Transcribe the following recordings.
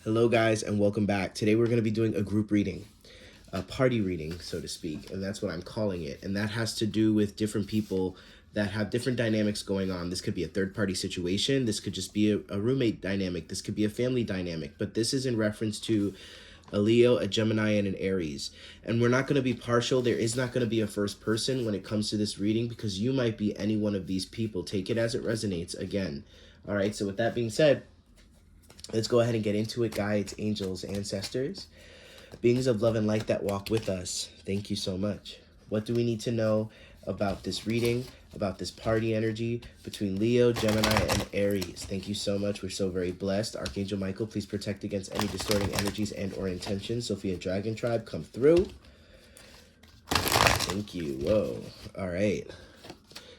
Hello guys and welcome back. Today we're going to be doing a group reading, a party reading, so to speak, and that's what I'm calling it. And that has to do with different people that have different dynamics going on. This could be a third-party situation. This could just be a roommate dynamic. This could be a family dynamic. But this is in reference to a Leo, a Gemini, and an Aries. And we're not going to be partial. There is not going to be a first person when it comes to this reading because you might be any one of these people. Take it as it resonates again. All right, so with that being said, let's go ahead and get into it, guides, angels, ancestors, beings of love and light that walk with us. Thank you so much. What do we need to know about this reading, about this party energy between Leo, Gemini, and Aries? Thank you so much. We're so very blessed. Archangel Michael, please protect against any distorting energies and or intentions. Sophia Dragon Tribe, come through. Thank you. Whoa. All right.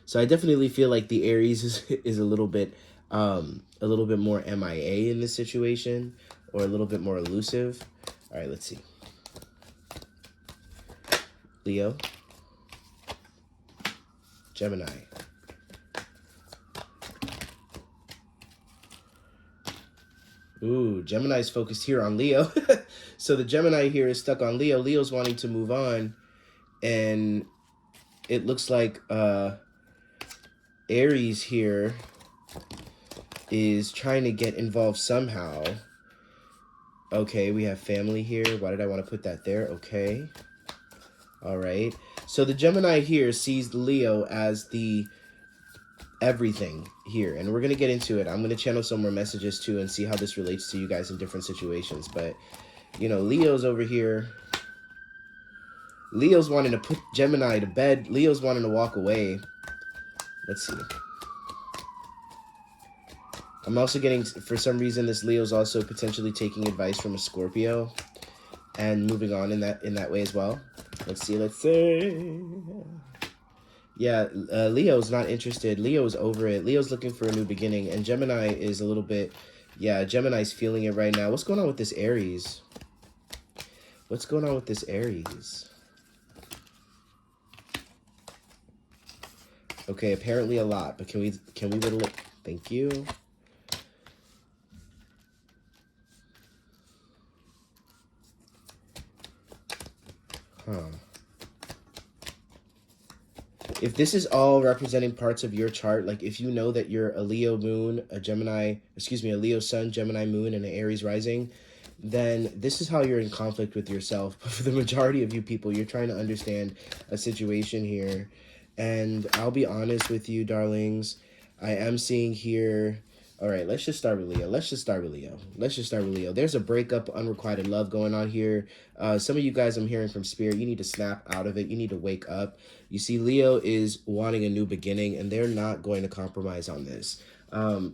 So I definitely feel like the Aries is a little bit more MIA in this situation, or a little bit more elusive. All right, let's see. Leo, Gemini, ooh, Gemini's focused here on Leo. So the Gemini here is stuck on Leo. Leo's wanting to move on, and it looks like Aries here is trying to get involved somehow. Okay, we have family here. Why did I want to put that there? Okay. All right. So the Gemini here sees the Leo as the everything here. And we're going to get into it. I'm going to channel some more messages too and see how this relates to you guys in different situations. But, you know, Leo's over here. Leo's wanting to put Gemini to bed. Leo's wanting to walk away. Let's see. I'm also getting, for some reason, this Leo's also potentially taking advice from a Scorpio and moving on in that way as well. Let's see. Yeah, Leo's not interested. Leo's over it. Leo's looking for a new beginning, and Gemini is a little bit, yeah, Gemini's feeling it right now. What's going on with this Aries? What's going on with this Aries? Okay, apparently a lot, but can we whittle it? Thank you. Huh. If this is all representing parts of your chart, like if you know that you're a Leo moon, a Leo sun, Gemini moon, and an Aries rising, then this is how you're in conflict with yourself. But for the majority of you people, you're trying to understand a situation here. And I'll be honest with you, darlings. I am seeing here... All right, let's just start with Leo. Let's just start with Leo. There's a breakup, unrequited love going on here. Some of you guys I'm hearing from Spirit, you need to snap out of it. You need to wake up. You see, Leo is wanting a new beginning, and they're not going to compromise on this.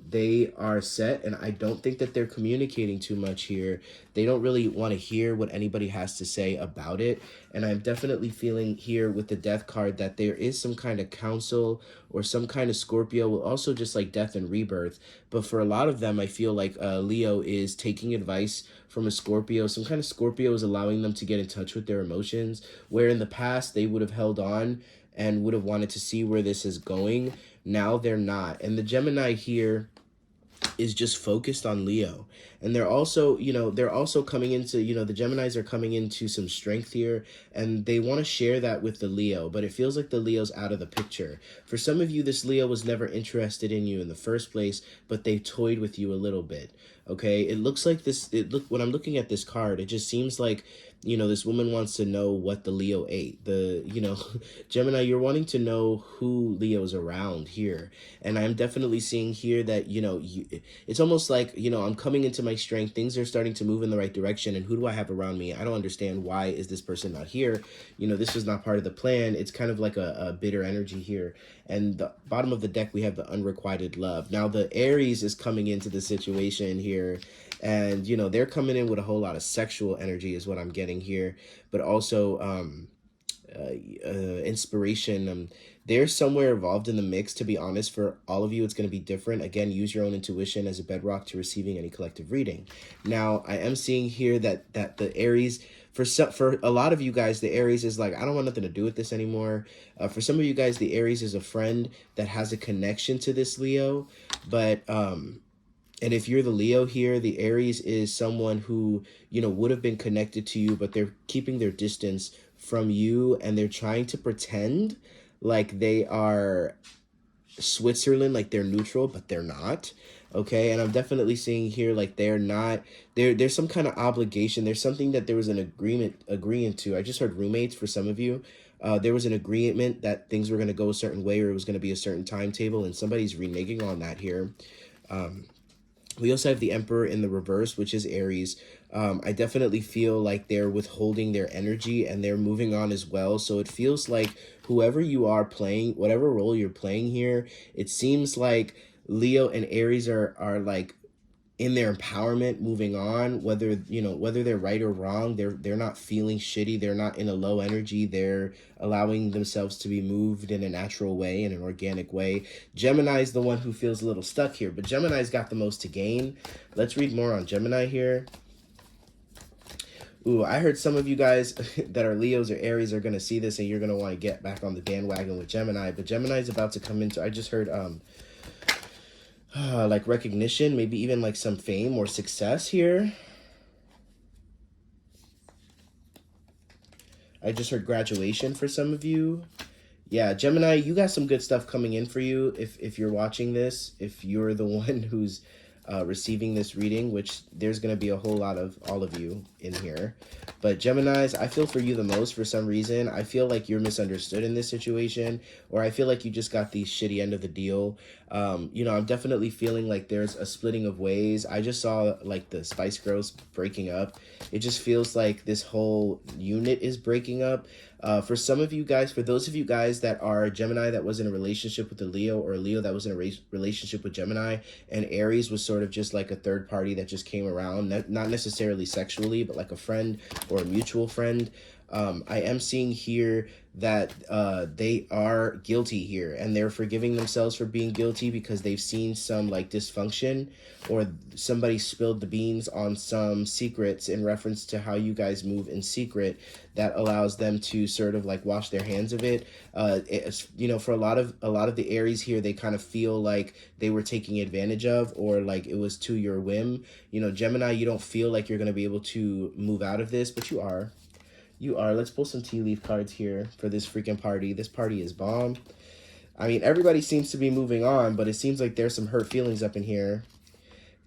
They are set, and I don't think that they're communicating too much here. They don't really want to hear what anybody has to say about it. And I'm definitely feeling here with the Death card that there is some kind of counsel or some kind of Scorpio, also just like death and rebirth. But for a lot of them, I feel like Leo is taking advice from a Scorpio. Some kind of Scorpio is allowing them to get in touch with their emotions, where in the past they would have held on and would have wanted to see where this is going. Now they're not. And the Gemini here is just focused on Leo. And they're also, coming into, the Geminis are coming into some strength here, and they want to share that with the Leo, but it feels like the Leo's out of the picture. For some of you, this Leo was never interested in you in the first place, but they toyed with you a little bit. Okay, it looks like when I'm looking at this card, it just seems like, this woman wants to know what the Leo ate. Gemini, you're wanting to know who Leo's around here. And I'm definitely seeing here that, it's almost like, I'm coming into my strength. Things are starting to move in the right direction. And who do I have around me? I don't understand, why is this person not here? This was not part of the plan. It's kind of like a bitter energy here. And the bottom of the deck, we have the unrequited love. Now, the Aries is coming into the situation here. And, they're coming in with a whole lot of sexual energy is what I'm getting here. But also inspiration. They're somewhere involved in the mix, to be honest. For all of you, it's going to be different. Again, use your own intuition as a bedrock to receiving any collective reading. Now, I am seeing here that the Aries... For a lot of you guys, the Aries is like, I don't want nothing to do with this anymore. For some of you guys, the Aries is a friend that has a connection to this Leo. But And if you're the Leo here, the Aries is someone who, you know, would have been connected to you, but they're keeping their distance from you, and they're trying to pretend like they are Switzerland, like they're neutral, but they're not. Okay, and I'm definitely seeing here like they're not, there's some kind of obligation. There's something that there was an agreeing to. I just heard roommates for some of you. There was an agreement that things were going to go a certain way, or it was going to be a certain timetable, and somebody's reneging on that here. We also have the Emperor in the reverse, which is Aries. I definitely feel like they're withholding their energy and they're moving on as well. So it feels like whoever you are playing, whatever role you're playing here, it seems like Leo and Aries are like in their empowerment, moving on, whether, you know, whether they're right or wrong. They're not feeling shitty, they're not in a low energy, they're allowing themselves to be moved in a natural way, in an organic way. Gemini is the one who feels a little stuck here, but Gemini's got the most to gain. Let's read more on Gemini here. Ooh, I heard some of you guys that are Leos or Aries are going to see this and you're going to want to get back on the bandwagon with Gemini, but Gemini is about to come into, I just heard like recognition, maybe even like some fame or success here. I just heard graduation for some of you. Yeah, Gemini, you got some good stuff coming in for you if you're watching this, if you're the one who's receiving this reading, which there's going to be a whole lot of all of you in here. But Geminis, I feel for you the most for some reason. I feel like you're misunderstood in this situation, or I feel like you just got the shitty end of the deal. You know, I'm definitely feeling like there's a splitting of ways. I just saw like the Spice Girls breaking up. It just feels like this whole unit is breaking up. For some of you guys, for those of you guys that are Gemini that was in a relationship with a Leo, or a Leo that was in a relationship with Gemini, and Aries was sort of just like a third party that just came around, not necessarily sexually, but like a friend or a mutual friend. I am seeing here that they are guilty here, and they're forgiving themselves for being guilty because they've seen some like dysfunction, or somebody spilled the beans on some secrets in reference to how you guys move in secret, that allows them to sort of like wash their hands of it. It's, you know, for a lot of the Aries here, they kind of feel like they were taking advantage of, or like it was to your whim. You know, Gemini, you don't feel like you're going to be able to move out of this, but you are. You are. Let's pull some tea leaf cards here for this freaking party. This party is bomb. I mean, everybody seems to be moving on, but it seems like there's some hurt feelings up in here.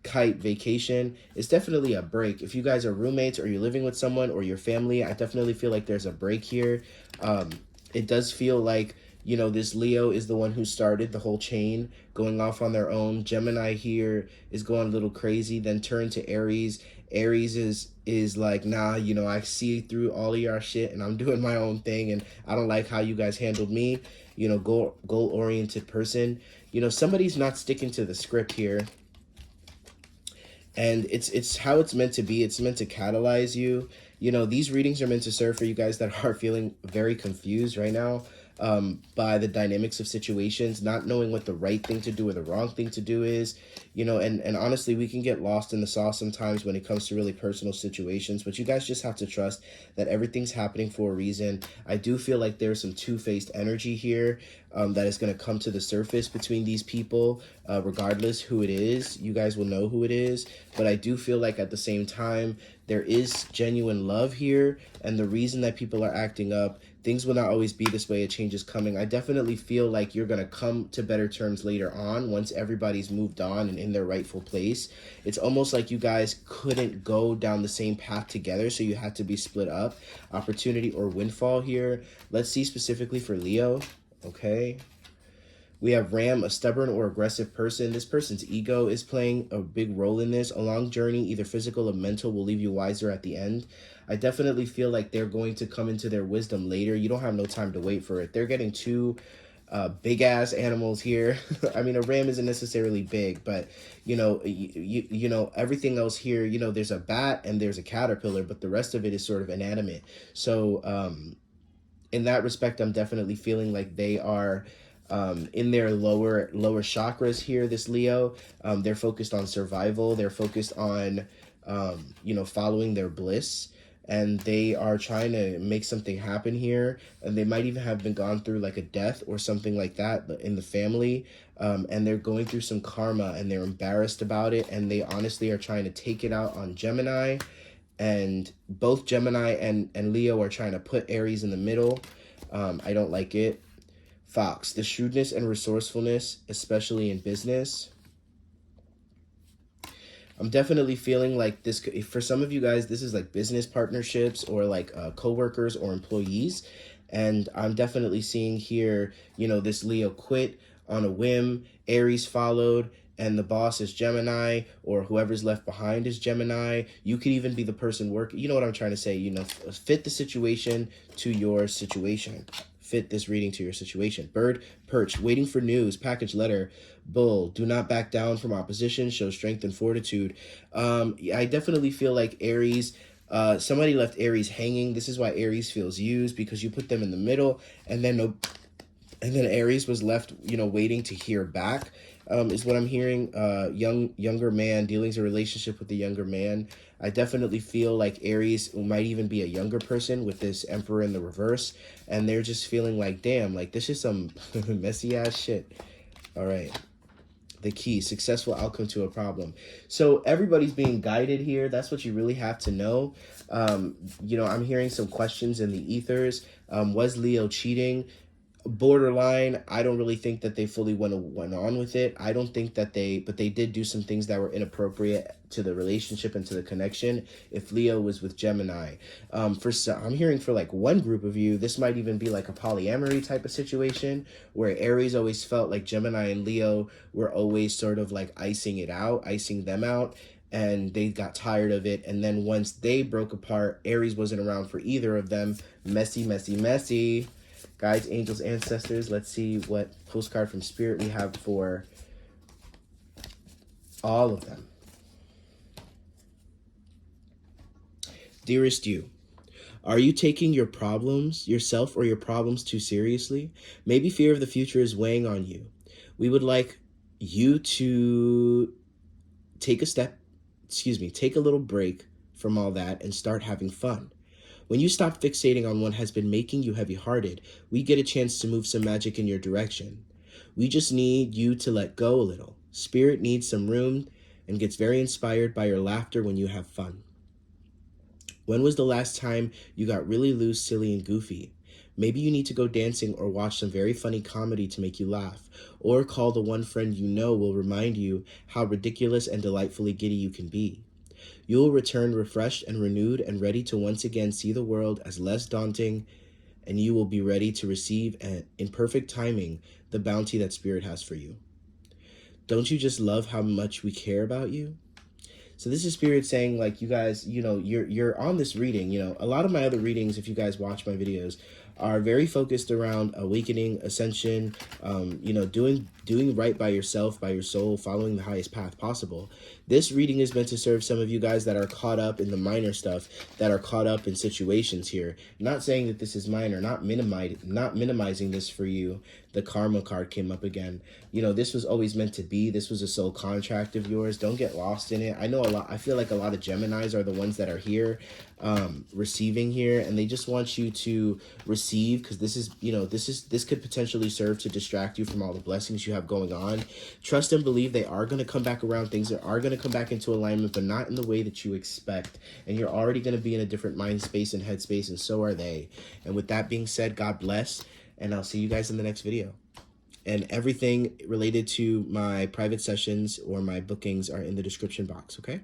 Kite, vacation. It's definitely a break. If you guys are roommates, or you're living with someone, or your family, I definitely feel like there's a break here. It does feel like, you know, this Leo is the one who started the whole chain, going off on their own. Gemini here is going a little crazy, then turned to Aries. Aries is like, nah, you know, I see through all of your shit and I'm doing my own thing, and I don't like how you guys handled me. You know, goal-oriented person. You know, somebody's not sticking to the script here. And it's how it's meant to be. It's meant to catalyze you. You know, these readings are meant to serve for you guys that are feeling very confused right now by the dynamics of situations, not knowing what the right thing to do or the wrong thing to do is. You know, and honestly, we can get lost in the sauce sometimes when it comes to really personal situations, but you guys just have to trust that everything's happening for a reason. I do feel like there's some two-faced energy here that is going to come to the surface between these people, regardless who it is. You guys will know who it is, but I do feel like at the same time, there is genuine love here, and the reason that people are acting up, things will not always be this way. A change is coming. I definitely feel like you're going to come to better terms later on once everybody's moved on and in their rightful place. It's almost like you guys couldn't go down the same path together, so you had to be split up. Opportunity or windfall here. Let's see specifically for Leo. Okay. We have Ram, a stubborn or aggressive person. This person's ego is playing a big role in this. A long journey, either physical or mental, will leave you wiser at the end. I definitely feel like they're going to come into their wisdom later. You don't have no time to wait for it. They're getting two big-ass animals here. I mean, a ram isn't necessarily big, but, you know, you know, everything else here, you know, there's a bat and there's a caterpillar, but the rest of it is sort of inanimate. So in that respect, I'm definitely feeling like they are in their lower chakras here, this Leo. They're focused on survival. They're focused on, you know, following their bliss. and they are trying to make something happen here, and they might even have been gone through like a death or something like that in the family, and they're going through some karma, and they're embarrassed about it, and they honestly are trying to take it out on Gemini, and both Gemini and Leo are trying to put Aries in the middle. I don't like it. Fox, the shrewdness and resourcefulness, especially in business. I'm definitely feeling like this, for some of you guys, this is like business partnerships or like co-workers or employees. And I'm definitely seeing here, you know, this Leo quit on a whim, Aries followed, and the boss is Gemini, or whoever's left behind is Gemini. You could even be the person working. You know what I'm trying to say? You know, fit the situation to your situation. Fit this reading to your situation. Bird, perch, waiting for news, package letter. Bull, do not back down from opposition, show strength and fortitude. I definitely feel like Aries, somebody left Aries hanging. This is why Aries feels used, because you put them in the middle, and then Aries was left, you know, waiting to hear back, is what I'm hearing. Younger man, dealing a relationship with the younger man. I definitely feel like Aries might even be a younger person with this Emperor in the reverse, and they're just feeling like, damn, like this is some messy ass shit. All right. The key, successful outcome to a problem. So everybody's being guided here. That's what you really have to know. You know, I'm hearing some questions in the ethers. Was Leo cheating? Borderline. I don't really think that they fully went on with it. I don't think that but they did do some things that were inappropriate to the relationship and to the connection if Leo was with Gemini. I'm hearing for like one group of you, this might even be like a polyamory type of situation where Aries always felt like Gemini and Leo were always sort of like icing them out, and they got tired of it. And then once they broke apart, Aries wasn't around for either of them. Messy, messy, messy. Guides, angels, ancestors. Let's see what postcard from Spirit we have for all of them. Dearest you, are you taking your problems, yourself or your problems too seriously? Maybe fear of the future is weighing on you. We would like you to take a little break from all that and start having fun. When you stop fixating on what has been making you heavy-hearted, we get a chance to move some magic in your direction. We just need you to let go a little. Spirit needs some room and gets very inspired by your laughter when you have fun. When was the last time you got really loose, silly, and goofy? Maybe you need to go dancing or watch some very funny comedy to make you laugh, or call the one friend you know will remind you how ridiculous and delightfully giddy you can be. You will return refreshed and renewed and ready to once again see the world as less daunting, and you will be ready to receive, in perfect timing, the bounty that Spirit has for you. Don't you just love how much we care about you? So this is Spirit saying, like, you guys, you know, you're on this reading. You know, a lot of my other readings, if you guys watch my videos, are very focused around awakening, ascension, you know, doing right by yourself, by your soul, following the highest path possible. This reading is meant to serve some of you guys that are caught up in the minor stuff, that are caught up in situations here. Not saying that this is minor, not minimizing this for you. The karma card came up again. You know, this was always meant to be. This was a soul contract of yours. Don't get lost in it. I feel like a lot of Geminis are the ones that are here, receiving here, and they just want you to receive, because this could potentially serve to distract you from all the blessings you have going on. Trust and believe they are going to come back around. Things are going to come back into alignment, but not in the way that you expect. And you're already going to be in a different mind space and head space, and so are they. And with that being said, God bless, and I'll see you guys in the next video. And everything related to my private sessions or my bookings are in the description box, okay?